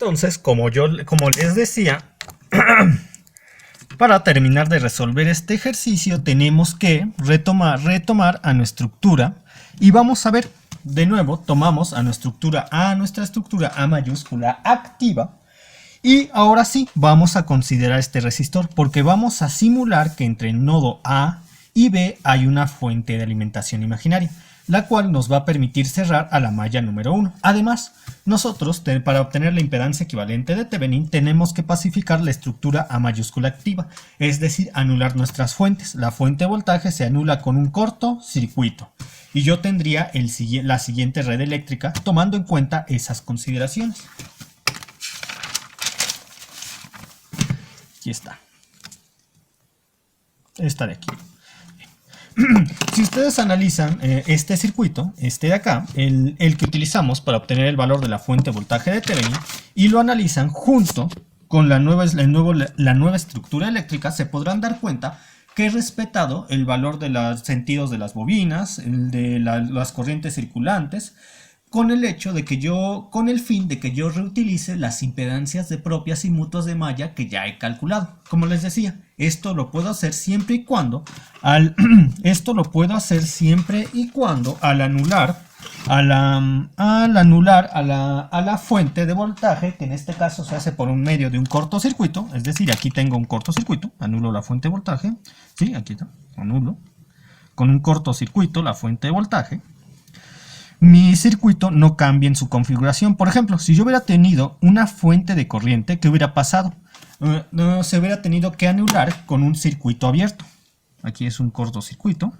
Entonces, como les decía, para terminar de resolver este ejercicio tenemos que retomar a nuestra estructura y vamos a ver de nuevo, tomamos a nuestra estructura A mayúscula activa y ahora sí vamos a considerar este resistor porque vamos a simular que entre el nodo A y B hay una fuente de alimentación imaginaria, la cual nos va a permitir cerrar a la malla número 1. Además, nosotros, para obtener la impedancia equivalente de Thevenin, tenemos que pacificar la estructura A mayúscula activa, es decir, anular nuestras fuentes. La fuente de voltaje se anula con un cortocircuito y yo tendría la siguiente red eléctrica tomando en cuenta esas consideraciones. Aquí está. Esta de aquí. Si ustedes analizan este circuito, este de acá, el que utilizamos para obtener el valor de la fuente de voltaje de Thevenin, y lo analizan junto con la nueva estructura eléctrica, se podrán dar cuenta que he respetado el valor de los sentidos de las bobinas, el de las corrientes circulantes, con el fin de que yo reutilice las impedancias propias y mutuas de malla que ya he calculado. Como les decía, esto lo puedo hacer siempre y cuando al anular a la fuente de voltaje, que en este caso se hace por un medio de un cortocircuito, es decir, aquí tengo un cortocircuito, anulo la fuente de voltaje, sí, aquí está, anulo, con un cortocircuito la fuente de voltaje. Mi circuito no cambia en su configuración. Por ejemplo, si yo hubiera tenido una fuente de corriente, ¿qué hubiera pasado? Se hubiera tenido que anular con un circuito abierto. Aquí es un cortocircuito.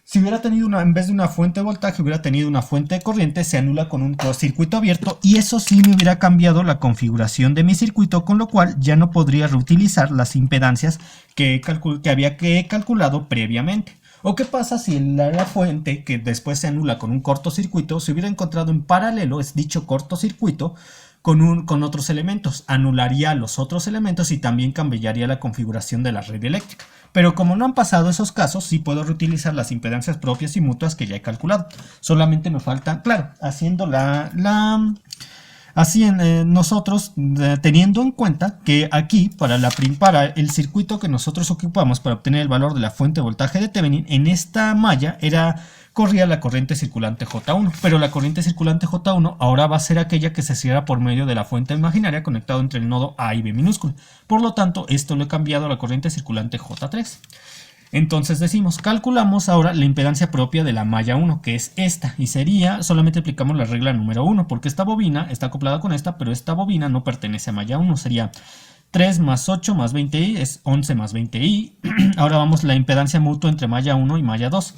Si hubiera tenido en vez de una fuente de voltaje, hubiera tenido una fuente de corriente, se anula con un circuito abierto y eso sí me hubiera cambiado la configuración de mi circuito, con lo cual ya no podría reutilizar las impedancias que he calculado previamente. ¿O qué pasa si la fuente que después se anula con un cortocircuito se hubiera encontrado en paralelo, es dicho cortocircuito, con otros elementos? Anularía los otros elementos y también cambiaría la configuración de la red eléctrica. Pero como no han pasado esos casos, sí puedo reutilizar las impedancias propias y mutuas que ya he calculado. Solamente me falta, claro, nosotros teniendo en cuenta que aquí para el circuito que nosotros ocupamos para obtener el valor de la fuente de voltaje de Thevenin, en esta malla corría la corriente circulante J1, pero la corriente circulante J1 ahora va a ser aquella que se cierra por medio de la fuente imaginaria conectado entre el nodo A y B minúsculo. Por lo tanto, esto lo he cambiado a la corriente circulante J3. Entonces calculamos ahora la impedancia propia de la malla 1, que es esta, y solamente aplicamos la regla número 1, porque esta bobina está acoplada con esta, pero esta bobina no pertenece a malla 1, sería 3 más 8 más 20i, es 11 más 20i. Ahora vamos la impedancia mutua entre malla 1 y malla 2.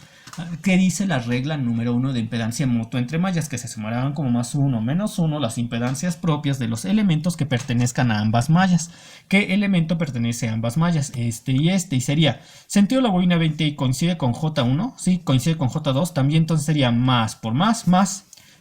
¿Qué dice la regla número 1 de impedancia mutua entre mallas? Que se sumarán como más 1 menos 1 las impedancias propias de los elementos que pertenezcan a ambas mallas. ¿Qué elemento pertenece a ambas mallas? Este, y sería, sentido de la bobina 20i coincide con J1, sí, coincide con J2, también entonces sería más por más,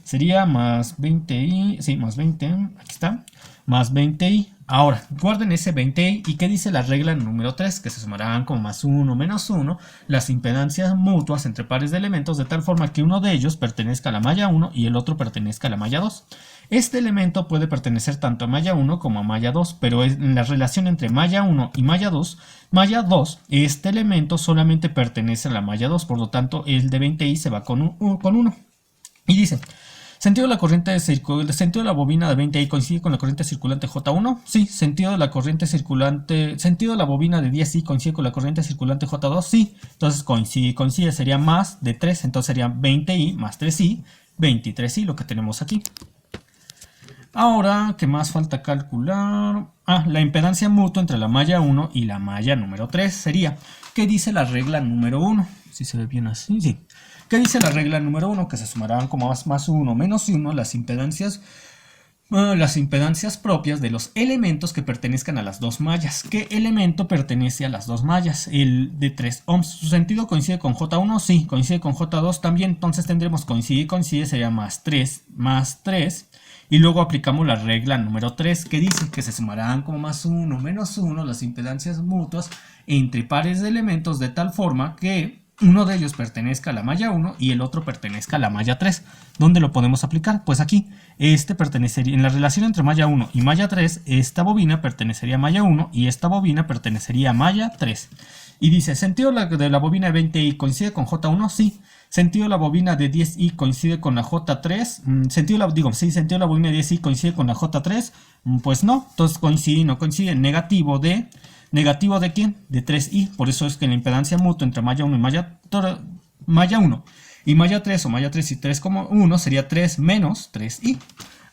sería más 20i, sí, más 20, aquí está, más 20i. Ahora, guarden ese 20i. ¿Y qué dice la regla número 3? Que se sumarán como más 1 menos 1 las impedancias mutuas entre pares de elementos de tal forma que uno de ellos pertenezca a la malla 1 y el otro pertenezca a la malla 2. Este elemento puede pertenecer tanto a malla 1 como a malla 2, pero en la relación entre malla 1 y malla 2, este elemento solamente pertenece a la malla 2, por lo tanto el de 20i se va con 1. Y dice... ¿Sentido de la bobina de 20i coincide con la corriente circulante J1? Sí. ¿Sentido de la bobina de 10i coincide con la corriente circulante J2? Sí. Entonces coincide, sería más de 3, entonces sería 20i más 3i, 23i, lo que tenemos aquí. Ahora, ¿qué más falta calcular? La impedancia mutua entre la malla 1 y la malla número 3 sería, ¿qué dice la regla número 1? Si se ve bien así, sí. ¿Qué dice la regla número 1? Que se sumarán como más 1 menos 1 las impedancias propias de los elementos que pertenezcan a las dos mallas. ¿Qué elemento pertenece a las dos mallas? El de 3 ohms. ¿Su sentido coincide con J1? Sí. ¿Coincide con J2? También. Entonces tendremos coincide, sería más 3. Y luego aplicamos la regla número 3, que dice que se sumarán como más 1 menos 1 las impedancias mutuas entre pares de elementos de tal forma que uno de ellos pertenezca a la malla 1 y el otro pertenezca a la malla 3. ¿Dónde lo podemos aplicar? Pues aquí, este pertenecería, en la relación entre malla 1 y malla 3, esta bobina pertenecería a malla 1 y esta bobina pertenecería a malla 3. Y dice, ¿sentido de la bobina de 20i coincide con J1? Sí. ¿Sentido de la bobina de 10i coincide con la J3? Sentido de la bobina de 10i coincide con la J3. Pues no, entonces coincide, no coincide. ¿Negativo de quién? De 3i. Por eso es que la impedancia mutua entre malla 1 y malla 1 y malla 3 o malla 3 y 3,1 sería 3 menos 3i.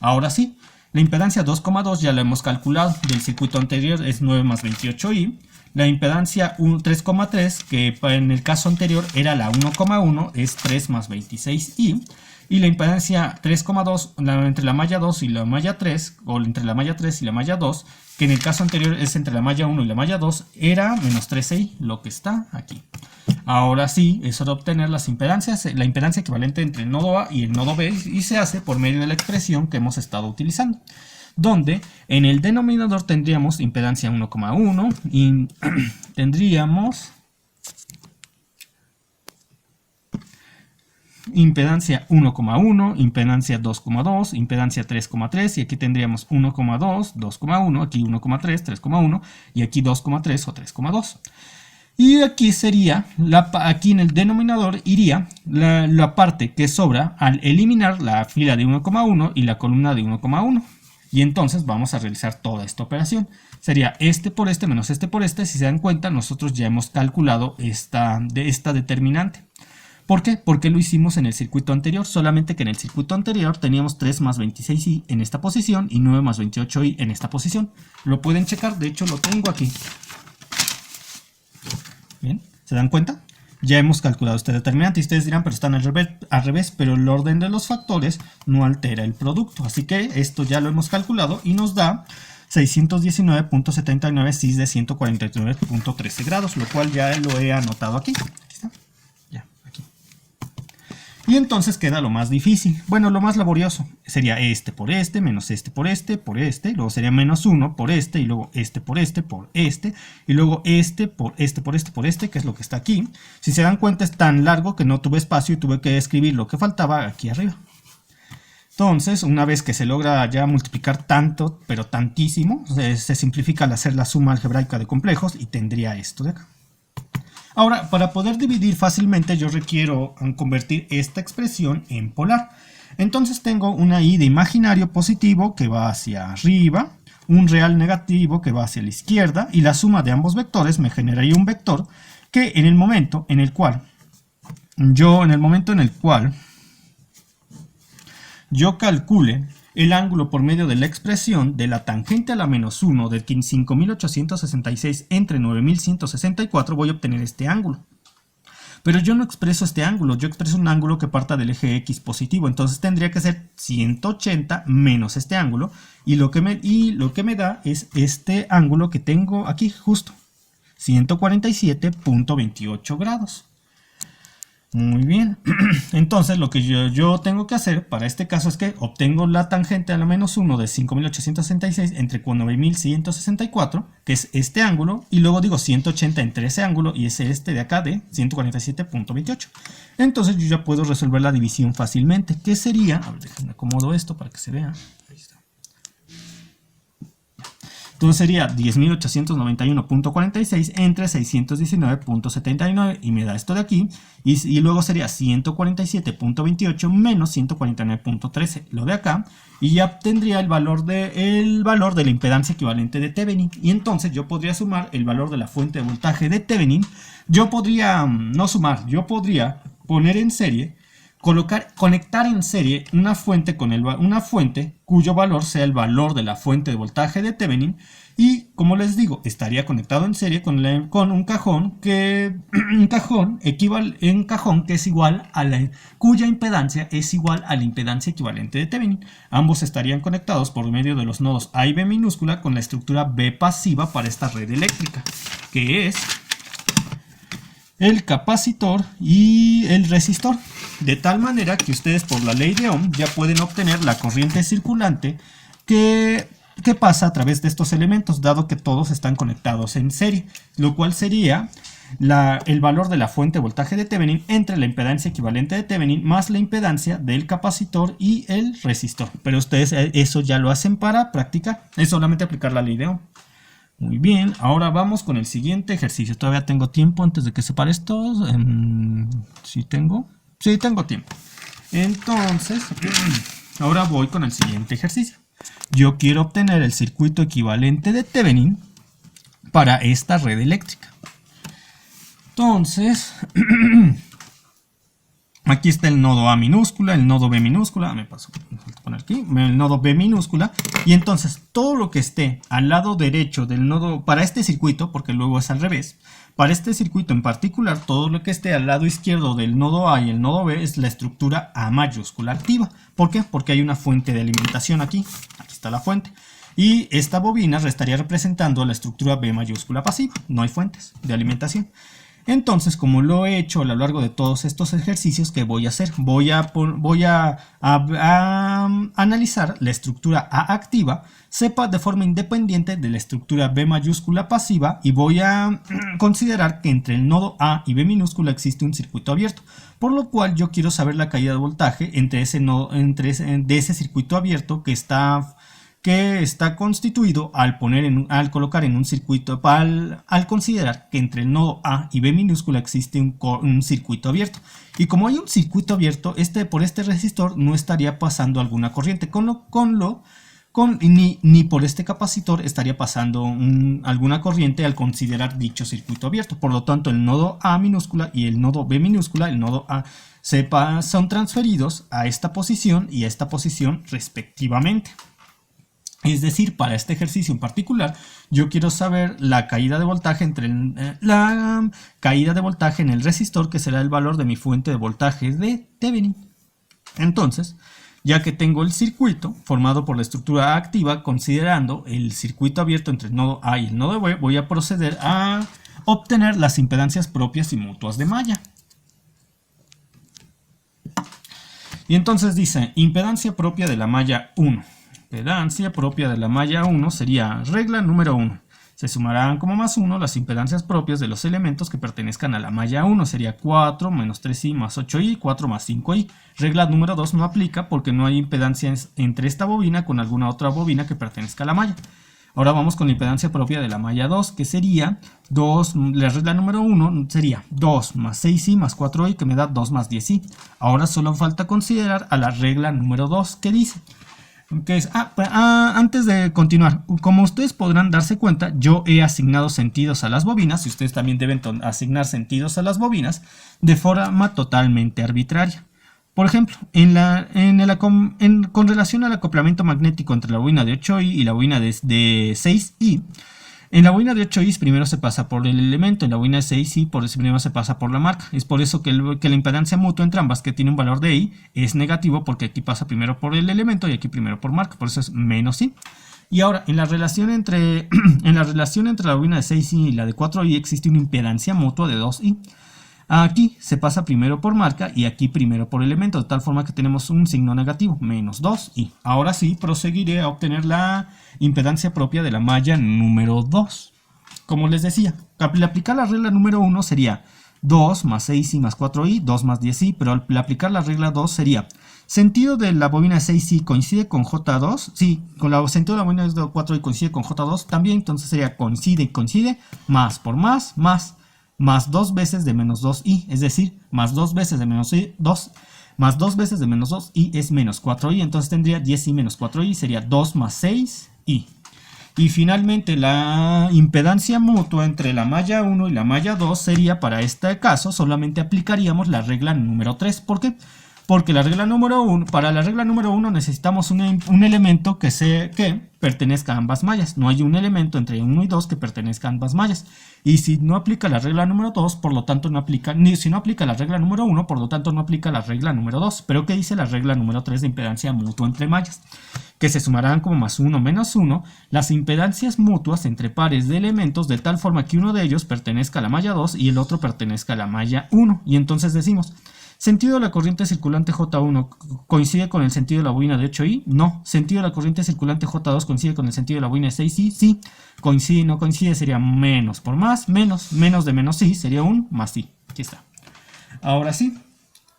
Ahora sí, la impedancia 2,2 ya la hemos calculado. Del circuito anterior es 9 más 28i. La impedancia 3,3, que en el caso anterior era la 1,1, es 3 más 26i. Y la impedancia 3,2 entre la malla 2 y la malla 3, o entre la malla 3 y la malla 2, que en el caso anterior es entre la malla 1 y la malla 2, era menos 13i, lo que está aquí. Ahora sí, es hora de obtener las impedancias, la impedancia equivalente entre el nodo A y el nodo B, y se hace por medio de la expresión que hemos estado utilizando, donde en el denominador tendríamos impedancia 1,1 y tendríamos impedancia 1,1, impedancia 2,2, impedancia 3,3 y aquí tendríamos 1,2, 2,1, aquí 1,3, 3,1 y aquí 2,3 o 3,2. Y aquí sería, aquí en el denominador iría la parte que sobra al eliminar la fila de 1,1 y la columna de 1,1. Y entonces vamos a realizar toda esta operación. Sería este por este menos este por este. Si se dan cuenta, nosotros ya hemos calculado esta determinante. ¿Por qué? Porque lo hicimos en el circuito anterior, solamente que en el circuito anterior teníamos 3 más 26i en esta posición y 9 más 28i en esta posición. Lo pueden checar, de hecho lo tengo aquí. Bien, ¿se dan cuenta? Ya hemos calculado este determinante y ustedes dirán, pero están al revés, pero el orden de los factores no altera el producto. Así que esto ya lo hemos calculado y nos da 619.79 cis de 149.13 grados, lo cual ya lo he anotado aquí. Aquí está. Ya, aquí. Y entonces queda lo más difícil, bueno, lo más laborioso. Sería este por este, menos este por este, y luego sería menos 1 por este, y luego este por este, y luego este por este, por este, que es lo que está aquí. Si se dan cuenta es tan largo que no tuve espacio y tuve que escribir lo que faltaba aquí arriba. Entonces, una vez que se logra ya multiplicar tanto, pero tantísimo, se simplifica al hacer la suma algebraica de complejos y tendría esto de acá. Ahora, para poder dividir fácilmente yo requiero convertir esta expresión en polar. Entonces tengo una i de imaginario positivo que va hacia arriba, un real negativo que va hacia la izquierda y la suma de ambos vectores me generaría un vector que en el momento en el cual yo calcule el ángulo por medio de la expresión de la tangente a la menos 1 del 5.866 entre 9.164 voy a obtener este ángulo. Pero yo no expreso este ángulo, yo expreso un ángulo que parta del eje X positivo, entonces tendría que ser 180 menos este ángulo y lo que me da es este ángulo que tengo aquí justo, 147.28 grados. Muy bien, entonces lo que yo tengo que hacer para este caso es que obtengo la tangente a la menos 1 de 5.866 entre 9.164, que es este ángulo, y luego digo 180 entre ese ángulo y es este de acá de 147.28. Entonces yo ya puedo resolver la división fácilmente, que sería, a ver, déjenme acomodo esto para que se vea. Ahí está. Entonces sería 10.891.46 entre 619.79 y me da esto de aquí. Y luego sería 147.28 menos 149.13, lo de acá. Y ya obtendría el valor de la impedancia equivalente de Thevenin. Y entonces yo podría sumar el valor de la fuente de voltaje de Thevenin. Yo podría, no sumar, yo podría poner en serie, conectar en serie una fuente cuyo valor sea el valor de la fuente de voltaje de Thevenin y, como les digo, estaría conectado en serie con un cajón que es igual a cuya impedancia es igual a la impedancia equivalente de Thevenin. Ambos estarían conectados por medio de los nodos A y B minúscula con la estructura B pasiva para esta red eléctrica, que es el capacitor y el resistor, de tal manera que ustedes por la ley de Ohm ya pueden obtener la corriente circulante que pasa a través de estos elementos, dado que todos están conectados en serie, lo cual sería el valor de la fuente de voltaje de Thevenin entre la impedancia equivalente de Thevenin más la impedancia del capacitor y el resistor. Pero ustedes eso ya lo hacen para practicar, es solamente aplicar la ley de Ohm. Muy bien, ahora vamos con el siguiente ejercicio. Todavía tengo tiempo antes de que se pare esto. ¿Sí tengo? Sí, tengo tiempo. Entonces, ahora voy con el siguiente ejercicio. Yo quiero obtener el circuito equivalente de Thevenin para esta red eléctrica. Entonces, aquí está el nodo A minúscula, el nodo B minúscula, me paso a poner aquí, el nodo B minúscula, y entonces todo lo que esté al lado derecho del nodo, para este circuito, porque luego es al revés, para este circuito en particular, todo lo que esté al lado izquierdo del nodo A y el nodo B es la estructura A mayúscula activa. ¿Por qué? Porque hay una fuente de alimentación aquí está la fuente, y esta bobina estaría representando la estructura B mayúscula pasiva, no hay fuentes de alimentación. Entonces, como lo he hecho a lo largo de todos estos ejercicios, ¿qué voy a hacer? Voy a analizar la estructura A activa, sepa de forma independiente de la estructura B mayúscula pasiva, y voy a considerar que entre el nodo A y B minúscula existe un circuito abierto, por lo cual yo quiero saber la caída de voltaje entre ese nodo, de ese circuito abierto que está constituido al colocar en un circuito, al considerar que entre el nodo A y B minúscula existe un circuito abierto. Y como hay un circuito abierto, por este resistor no estaría pasando alguna corriente, ni por este capacitor estaría pasando alguna corriente al considerar dicho circuito abierto. Por lo tanto, el nodo A minúscula y el nodo B minúscula, el nodo A son transferidos a esta posición y a esta posición respectivamente. Es decir, para este ejercicio en particular, yo quiero saber la caída de voltaje en el resistor, que será el valor de mi fuente de voltaje de Thevenin. Entonces, ya que tengo el circuito formado por la estructura A activa, considerando el circuito abierto entre el nodo A y el nodo B, voy a proceder a obtener las impedancias propias y mutuas de malla. Y entonces dice, impedancia propia de la malla 1. Impedancia propia de la malla 1 sería regla número 1. Se sumarán como más 1 las impedancias propias de los elementos que pertenezcan a la malla 1. Sería 4 menos 3i más 8i, 4 más 5i. Regla número 2 no aplica porque no hay impedancia entre esta bobina con alguna otra bobina que pertenezca a la malla. Ahora vamos con la impedancia propia de la malla 2, que sería 2, la regla número 1 sería 2 más 6i más 4i, que me da 2 más 10i. Ahora solo falta considerar a la regla número 2, que dice... antes de continuar, como ustedes podrán darse cuenta, yo he asignado sentidos a las bobinas, y ustedes también deben asignar sentidos a las bobinas de forma totalmente arbitraria. Por ejemplo, con relación al acoplamiento magnético entre la bobina de 8i y la bobina de 6i, en la bobina de 8i primero se pasa por el elemento, en la bobina de 6i primero se pasa por la marca. Es por eso que la impedancia mutua entre ambas, que tiene un valor de i, es negativo, porque aquí pasa primero por el elemento y aquí primero por marca, por eso es menos i. Y ahora, en la relación entre la bobina de 6i y la de 4i existe una impedancia mutua de 2i. Aquí se pasa primero por marca y aquí primero por elemento, de tal forma que tenemos un signo negativo, menos 2i. Ahora sí, proseguiré a obtener la impedancia propia de la malla número 2. Como les decía, al aplicar la regla número 1 sería 2 más 6i más 4i, 2 más 10i, pero al aplicar la regla 2 sería sentido de la bobina 6i coincide con J2, sí, con el sentido de la bobina 4i coincide con J2 también, entonces sería coincide y coincide, más por más 2 veces de menos 2i, es decir, más 2 veces de menos 2, más 2 veces de menos 2i es menos 4i, entonces tendría 10i menos 4i, sería 2 más 6i. Y finalmente la impedancia mutua entre la malla 1 y la malla 2 sería, para este caso, solamente aplicaríamos la regla número 3. ¿Por qué? Porque para la regla número 1 necesitamos un elemento que pertenezca a ambas mallas. No hay un elemento entre 1 y 2 que pertenezca a ambas mallas. Y si no aplica la regla número 2, por lo tanto no aplica, si no aplica la regla número 1, por lo tanto no aplica la regla número 2. Pero ¿qué dice la regla número 3 de impedancia mutua entre mallas? Que se sumarán como más 1 menos 1 las impedancias mutuas entre pares de elementos, de tal forma que uno de ellos pertenezca a la malla 2 y el otro pertenezca a la malla 1. Y entonces decimos, ¿Sentido de la corriente circulante J1 coincide con el sentido de la bobina de 8i? No. ¿Sentido de la corriente circulante J2 coincide con el sentido de la bobina de 6i? Sí. ¿Coincide y no coincide? Sería menos por más, menos de menos i sería un más i. Aquí está. Ahora sí,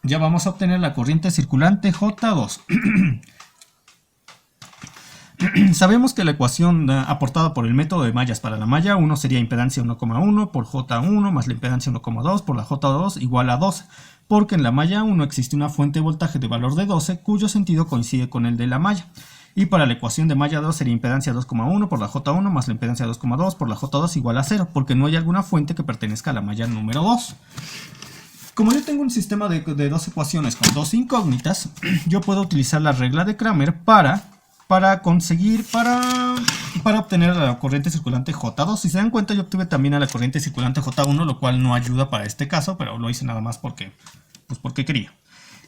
ya vamos a obtener la corriente circulante J2. Sabemos que la ecuación aportada por el método de mallas para la malla 1 sería impedancia 1,1 por J1 más la impedancia 1,2 por la J2 igual a 12, porque en la malla 1 existe una fuente de voltaje de valor de 12 cuyo sentido coincide con el de la malla. Y para la ecuación de malla 2 sería impedancia 2,1 por la J1 más la impedancia 2,2 por la J2 igual a 0, porque no hay alguna fuente que pertenezca a la malla número 2. Como yo tengo un sistema de dos ecuaciones con dos incógnitas, yo puedo utilizar la regla de Kramer para obtener la corriente circulante J2. Si se dan cuenta, yo obtuve también a la corriente circulante J1, lo cual no ayuda para este caso, pero lo hice nada más porque quería.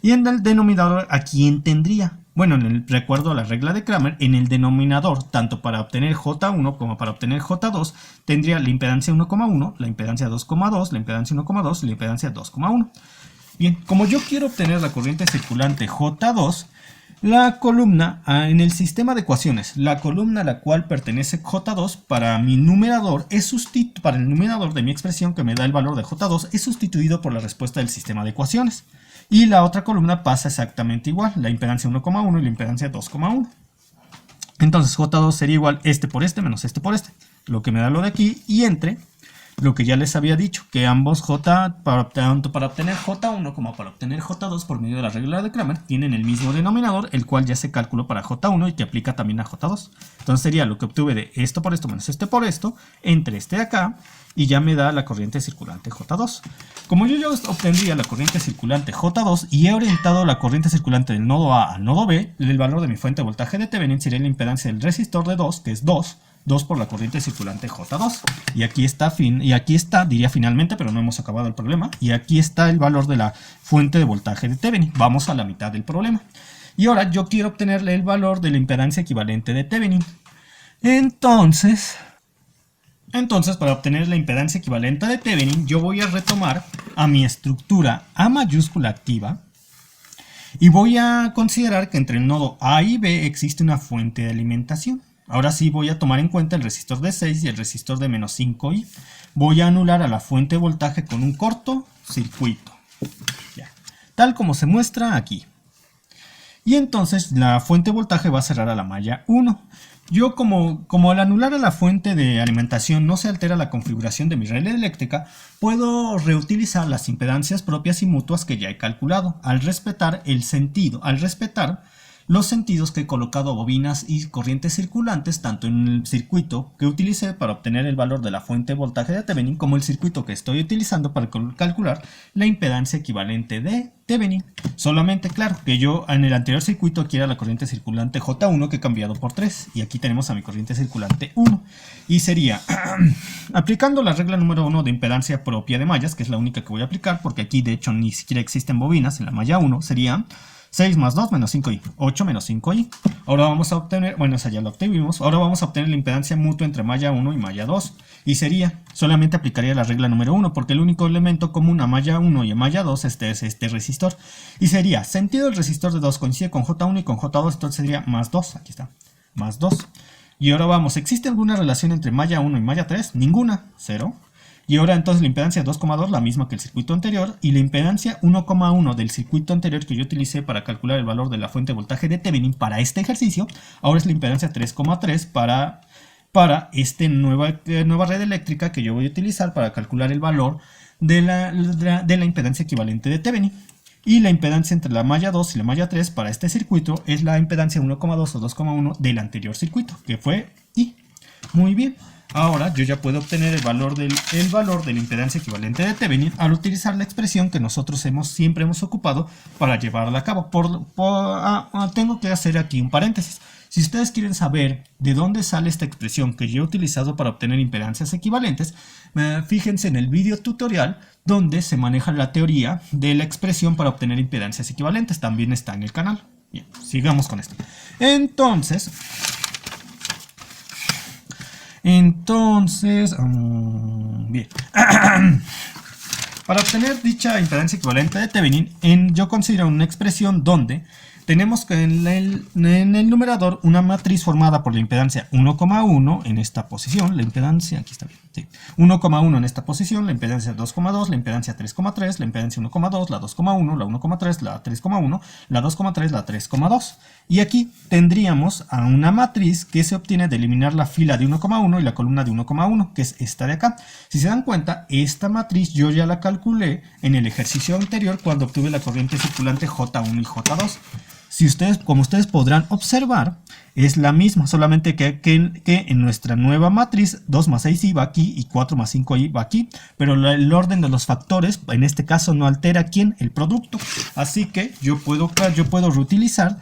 Y en el denominador, ¿a quién tendría? Bueno, recuerdo la regla de Kramer, en el denominador, tanto para obtener J1 como para obtener J2, tendría la impedancia 1,1, la impedancia 2,2, la impedancia 1,2 y la impedancia 2,1. Bien, como yo quiero obtener la corriente circulante J2, la columna, en el sistema de ecuaciones, la columna a la cual pertenece J2 para mi numerador para el numerador de mi expresión que me da el valor de J2 es sustituido por la respuesta del sistema de ecuaciones. Y la otra columna pasa exactamente igual, la impedancia 1,1 y la impedancia 2,1. Entonces J2 sería igual este por este menos este por este, lo que me da lo de aquí, y entre lo que ya les había dicho, que ambos tanto para obtener J1 como para obtener J2 por medio de la regla de Kramer tienen el mismo denominador, el cual ya se calculó para J1 y que aplica también a J2. Entonces sería lo que obtuve de esto por esto menos este por esto, entre este de acá, y ya me da la corriente circulante J2. Como yo ya obtendría la corriente circulante J2 y he orientado la corriente circulante del nodo A al nodo B, el valor de mi fuente de voltaje de Thevenin sería la impedancia del resistor de 2, que es 2 por la corriente circulante J2. Y aquí está, diría finalmente, pero no hemos acabado el problema. Y aquí está el valor de la fuente de voltaje de Thevenin. Vamos a la mitad del problema. Y ahora yo quiero obtenerle el valor de la impedancia equivalente de Thevenin. Entonces, para obtener la impedancia equivalente de Thevenin, yo voy a retomar a mi estructura A mayúscula activa. Y voy a considerar que entre el nodo A y B existe una fuente de alimentación. Ahora sí voy a tomar en cuenta el resistor de 6 y el resistor de menos 5i. Voy a anular a la fuente de voltaje con un corto circuito. Ya. Tal como se muestra aquí. Y entonces la fuente de voltaje va a cerrar a la malla 1. Yo como al anular a la fuente de alimentación no se altera la configuración de mi red eléctrica, puedo reutilizar las impedancias propias y mutuas que ya he calculado, al respetar los sentidos que he colocado a bobinas y corrientes circulantes tanto en el circuito que utilicé para obtener el valor de la fuente de voltaje de Thevenin como el circuito que estoy utilizando para calcular la impedancia equivalente de Thevenin. Solamente, claro, que yo en el anterior circuito aquí era la corriente circulante J1 que he cambiado por 3 y aquí tenemos a mi corriente circulante 1 y sería aplicando la regla número 1 de impedancia propia de mallas, que es la única que voy a aplicar porque aquí de hecho ni siquiera existen bobinas en la malla 1, sería 6 más 2 menos 5i, 8 menos 5i. Ahora vamos a obtener, bueno, esa ya la obtuvimos. Ahora vamos a obtener la impedancia mutua entre malla 1 y malla 2. Y sería, solamente aplicaría la regla número 1, porque el único elemento común a malla 1 y a malla 2 es este resistor. Y sería, sentido del resistor de 2 coincide con J1 y con J2, entonces sería más 2, aquí está, más 2. Y ahora vamos, ¿existe alguna relación entre malla 1 y malla 3? Ninguna, 0. Y ahora entonces la impedancia 2,2, la misma que el circuito anterior, y la impedancia 1,1 del circuito anterior que yo utilicé para calcular el valor de la fuente de voltaje de Thevenin para este ejercicio, ahora es la impedancia 3,3 para esta nueva red eléctrica que yo voy a utilizar para calcular el valor de la impedancia equivalente de Thevenin. Y la impedancia entre la malla 2 y la malla 3 para este circuito es la impedancia 1,2 o 2,1 del anterior circuito, que fue I. Muy bien. Ahora yo ya puedo obtener el valor de la impedancia equivalente de Thevenin al utilizar la expresión que nosotros siempre hemos ocupado para llevarla a cabo. Tengo que hacer aquí un paréntesis. Si ustedes quieren saber de dónde sale esta expresión que yo he utilizado para obtener impedancias equivalentes, fíjense en el video tutorial donde se maneja la teoría de la expresión para obtener impedancias equivalentes. También está en el canal. Bien, sigamos con esto. Entonces, bien. Para obtener dicha impedancia equivalente de Thevenin, yo considero una expresión donde tenemos que en el numerador una matriz formada por la impedancia 1,1 en esta posición, la impedancia, aquí está bien, sí, 1,1 en esta posición, la impedancia 2,2, la impedancia 3,3, la impedancia 1,2, la 2,1, la 1,3, la 3,1, la 2,3, la 3,2. Y aquí tendríamos a una matriz que se obtiene de eliminar la fila de 1,1 y la columna de 1,1, que es esta de acá. Si se dan cuenta, esta matriz yo ya la calculé en el ejercicio anterior cuando obtuve la corriente circulante J1 y J2. Como ustedes podrán observar, es la misma, solamente que en nuestra nueva matriz 2 más 6i va aquí y 4 más 5i va aquí, pero el orden de los factores en este caso no altera el producto. Así que yo puedo reutilizar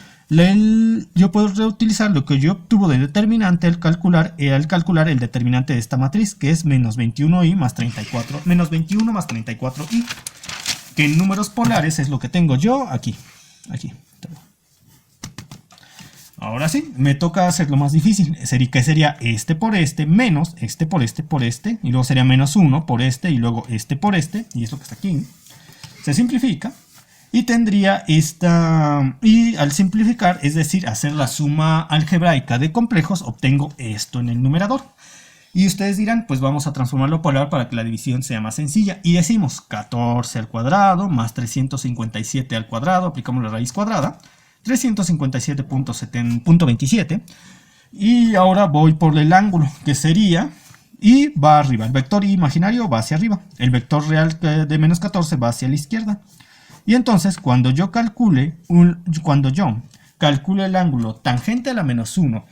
lo que yo obtuve de determinante al calcular el determinante de esta matriz, que es menos 21i más 34, menos 21 más 34i, que en números polares es lo que tengo yo aquí. Ahora sí, me toca hacer lo más difícil, que sería este por este, menos este por este por este, y luego sería menos 1 por este, y luego este por este, y es lo que está aquí. Se simplifica, y tendría esta, y al simplificar, es decir, hacer la suma algebraica de complejos, obtengo esto en el numerador. Y ustedes dirán, pues vamos a transformarlo polar para que la división sea más sencilla, y decimos 14 al cuadrado más 357 al cuadrado, aplicamos la raíz cuadrada, 357.27, y ahora voy por el ángulo, que sería, y va arriba, el vector imaginario va hacia arriba, el vector real de menos 14 va hacia la izquierda, y entonces cuando yo calcule el ángulo tangente a la menos 1,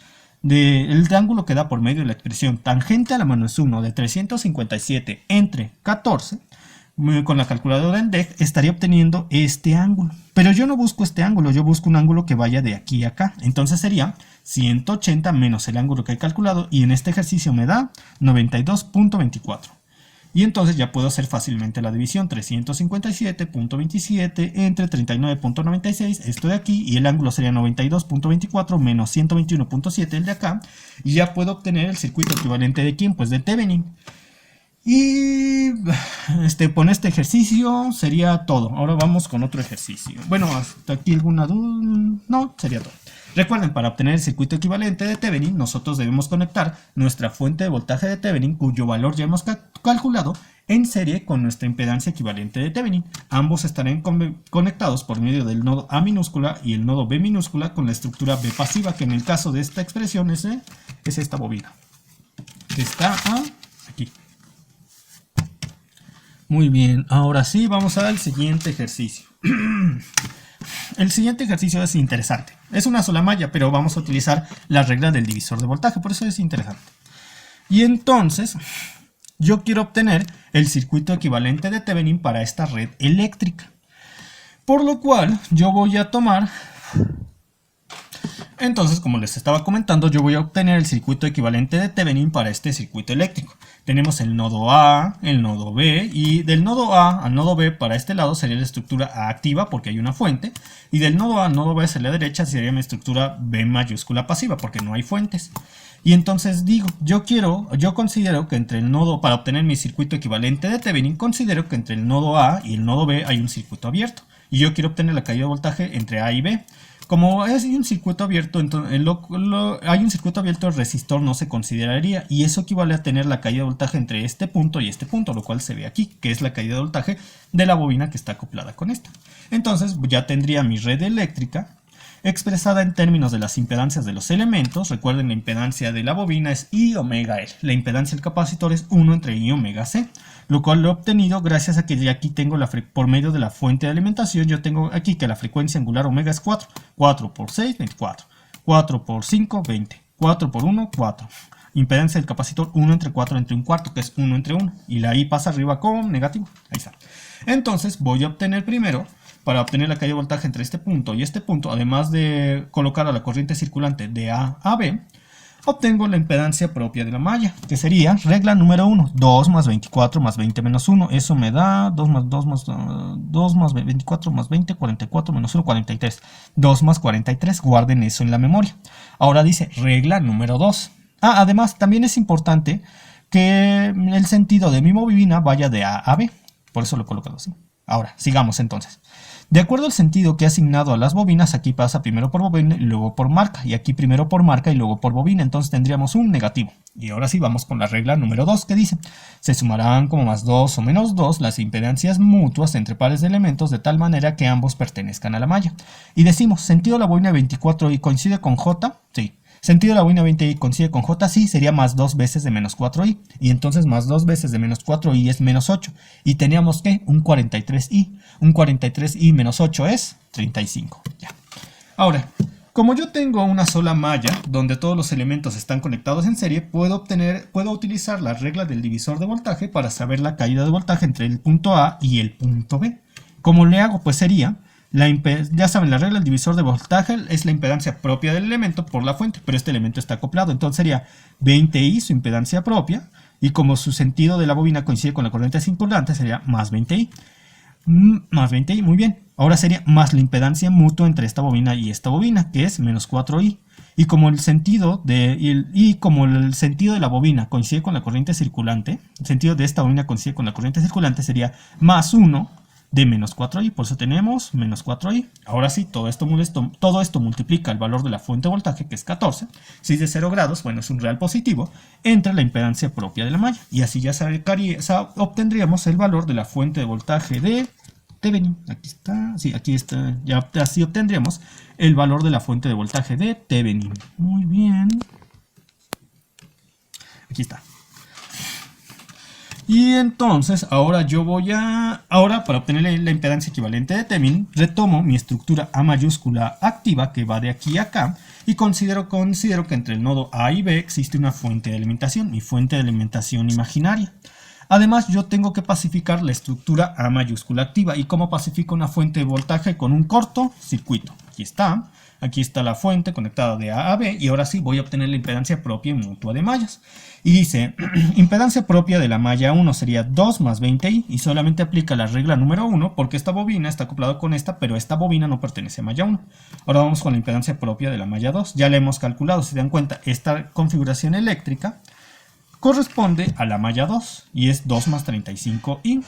el ángulo que da por medio de la expresión tangente a la menos 1 de 357 entre 14, con la calculadora en DEG estaría obteniendo este ángulo. Pero yo no busco este ángulo, yo busco un ángulo que vaya de aquí a acá. Entonces sería 180 menos el ángulo que he calculado, y en este ejercicio me da 92.24. Y entonces ya puedo hacer fácilmente la división, 357.27 entre 39.96, esto de aquí, y el ángulo sería 92.24 menos 121.7, el de acá, y ya puedo obtener el circuito equivalente de ¿quién? Pues de Thevenin. Y con este ejercicio sería todo. Ahora vamos con otro ejercicio. Bueno, hasta aquí alguna duda. No, sería todo. Recuerden, para obtener el circuito equivalente de Thevenin, nosotros debemos conectar nuestra fuente de voltaje de Thevenin, cuyo valor ya hemos calculado, en serie con nuestra impedancia equivalente de Thevenin. Ambos estarán conectados por medio del nodo A minúscula y el nodo B minúscula con la estructura B pasiva, que en el caso de esta expresión es esta bobina, que está aquí. Muy bien, ahora sí vamos al siguiente ejercicio. El siguiente ejercicio es interesante. Es una sola malla, pero vamos a utilizar la regla del divisor de voltaje, por eso es interesante. Y entonces, yo quiero obtener el circuito equivalente de Thevenin para esta red eléctrica. Por lo cual, yo voy a tomar... Entonces, como les estaba comentando, yo voy a obtener el circuito equivalente de Thevenin para este circuito eléctrico. Tenemos el nodo A, el nodo B, y del nodo A al nodo B para este lado sería la estructura A activa porque hay una fuente, y del nodo A al nodo B hacia la derecha sería mi estructura B mayúscula pasiva porque no hay fuentes. Y entonces digo, yo considero que entre el nodo, para obtener mi circuito equivalente de Thevenin, considero que entre el nodo A y el nodo B hay un circuito abierto, y yo quiero obtener la caída de voltaje entre A y B. Como hay un circuito abierto, entonces el resistor no se consideraría, y eso equivale a tener la caída de voltaje entre este punto y este punto, lo cual se ve aquí, que es la caída de voltaje de la bobina que está acoplada con esta. Entonces ya tendría mi red eléctrica expresada en términos de las impedancias de los elementos. Recuerden, la impedancia de la bobina es I omega L, la impedancia del capacitor es 1 entre I omega C, lo cual lo he obtenido gracias a que ya aquí tengo por medio de la fuente de alimentación, yo tengo aquí que la frecuencia angular omega es 4, 4 por 6, 24, 4 por 5, 20, 4 por 1, 4. Impedancia del capacitor 1 entre 4 entre un cuarto, que es 1 entre 1, y la I pasa arriba con negativo, ahí está. Entonces voy a obtener primero, para obtener la caída de voltaje entre este punto y este punto, además de colocar a la corriente circulante de A a B, obtengo la impedancia propia de la malla, que sería regla número 1, 2 más 24 más 20 menos 1, eso me da 2 más 24 más 20, 44 menos 1, 43, 2 más 43, guarden eso en la memoria. Ahora dice regla número 2. Además también es importante que el sentido de mi bobina vaya de A a B. por eso lo he colocado así. Ahora, sigamos entonces. De acuerdo al sentido que he asignado a las bobinas, aquí pasa primero por bobina y luego por marca, y aquí primero por marca y luego por bobina, entonces tendríamos un negativo. Y ahora sí vamos con la regla número 2 que dice, se sumarán como más 2 o menos 2 las impedancias mutuas entre pares de elementos de tal manera que ambos pertenezcan a la malla. Y decimos, sentido de la bobina 24i coincide con J, sí. Sentido de la bobina 20i coincide con J, sí, sería más 2 veces de menos 4i. Y entonces más 2 veces de menos 4i es menos 8. Y teníamos que un 43i. Un 43i menos 8 es 35. Ya. Ahora, como yo tengo una sola malla donde todos los elementos están conectados en serie, puedo utilizar la regla del divisor de voltaje para saber la caída de voltaje entre el punto A y el punto B. ¿Cómo le hago? Pues sería... ya saben, la regla del divisor de voltaje es la impedancia propia del elemento por la fuente, pero este elemento está acoplado, entonces sería 20i su impedancia propia, y como su sentido de la bobina coincide con la corriente circulante, sería más 20i. Más 20i, muy bien. Ahora sería más la impedancia mutua entre esta bobina y esta bobina, que es menos 4i. Y como el sentido de la bobina coincide con la corriente circulante, el sentido de esta bobina coincide con la corriente circulante, sería más 1 de menos 4i, por eso tenemos menos 4i. Ahora sí, todo esto multiplica el valor de la fuente de voltaje, que es 14. Si es de 0 grados, bueno, es un real positivo, entre la impedancia propia de la malla. Y así ya obtendríamos el valor de la fuente de voltaje de Thevenin. Aquí está, sí, aquí está. Ya así obtendríamos el valor de la fuente de voltaje de Thevenin. Muy bien. Aquí está. Y entonces ahora para obtener la impedancia equivalente de Thevenin, retomo mi estructura A mayúscula activa que va de aquí a acá y considero que entre el nodo A y B existe una fuente de alimentación, mi fuente de alimentación imaginaria. Además, yo tengo que pacificar la estructura A mayúscula activa. ¿Y cómo pacifico una fuente de voltaje? Con un corto circuito. Aquí está la fuente conectada de A a B, y ahora sí voy a obtener la impedancia propia y mutua de mallas. Y dice, impedancia propia de la malla 1 sería 2 más 20i, y solamente aplica la regla número 1 porque esta bobina está acoplada con esta, pero esta bobina no pertenece a malla 1. Ahora vamos con la impedancia propia de la malla 2. Ya la hemos calculado, si se dan cuenta, esta configuración eléctrica corresponde a la malla 2 y es 2 más 35i.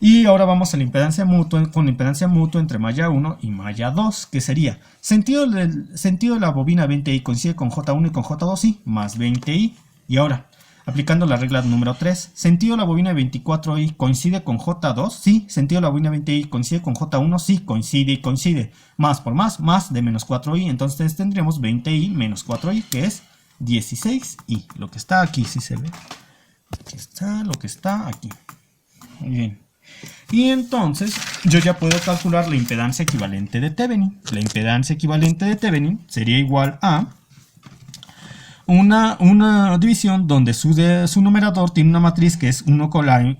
Y ahora vamos a la impedancia mutua, con la impedancia mutua entre malla 1 y malla 2, que sería sentido de la bobina 20i coincide con J1 y con J2i, más 20i. Y ahora, aplicando la regla número 3, sentido de la bobina 24i coincide con J2, sí. Sentido de la bobina 20i coincide con J1, sí, coincide y coincide. Más por más de menos 4i, entonces tendremos 20i menos 4i, que es 16i. Lo que está aquí, si se ve. Aquí está lo que está aquí. Muy bien. Y entonces yo ya puedo calcular la impedancia equivalente de Thevenin. La impedancia equivalente de Thevenin sería igual a una división donde su numerador tiene una matriz que es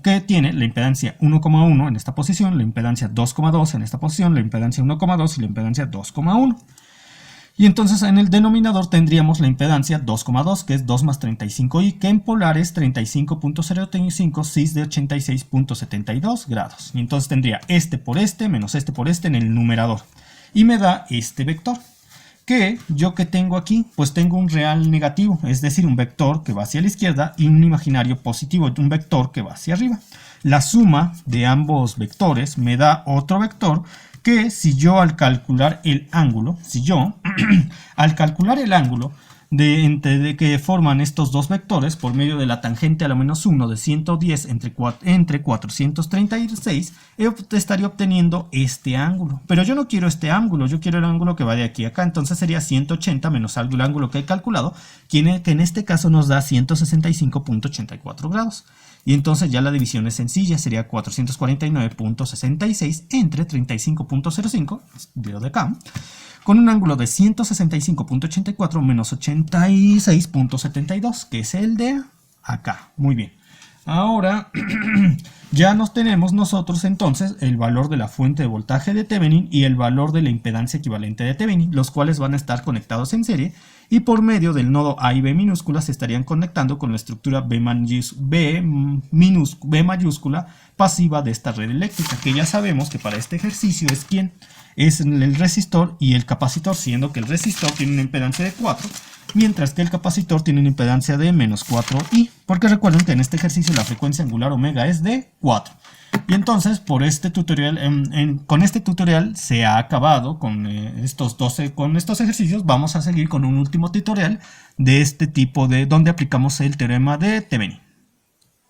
que tiene la impedancia 1,1 en esta posición, la impedancia 2,2 en esta posición, la impedancia 1,2 y la impedancia 2,1. Y entonces en el denominador tendríamos la impedancia 2,2, que es 2 más 35i, que en polar es 35.035 cis de 86.72 grados. Y entonces tendría este por este menos este por este en el numerador. Y me da este vector. Que yo que tengo aquí, pues tengo un real negativo, es decir, un vector que va hacia la izquierda y un imaginario positivo, un vector que va hacia arriba. La suma de ambos vectores me da otro vector que si yo al calcular el ángulo, de que forman estos dos vectores por medio de la tangente a la menos 1 de 110 entre 436, estaría obteniendo este ángulo. Pero yo no quiero este ángulo, yo quiero el ángulo que va de aquí a acá, entonces sería 180 menos el ángulo que he calculado, que en este caso nos da 165.84 grados. Y entonces ya la división es sencilla, sería 449.66 entre 35.05, de acá, con un ángulo de 165.84 menos 86.72, que es el de acá. Muy bien. Ahora ya nos tenemos nosotros entonces el valor de la fuente de voltaje de Thevenin y el valor de la impedancia equivalente de Thevenin, los cuales van a estar conectados en serie y por medio del nodo A y B minúscula se estarían conectando con la estructura B mayúscula pasiva de esta red eléctrica, que ya sabemos que para este ejercicio es ¿quién? Es el resistor y el capacitor, siendo que el resistor tiene una impedancia de 4, mientras que el capacitor tiene una impedancia de menos 4i, porque recuerden que en este ejercicio la frecuencia angular omega es de 4. Y entonces, por este tutorial, con este tutorial se ha acabado con con estos ejercicios. Vamos a seguir con un último tutorial de este tipo donde aplicamos el teorema de Thevenin.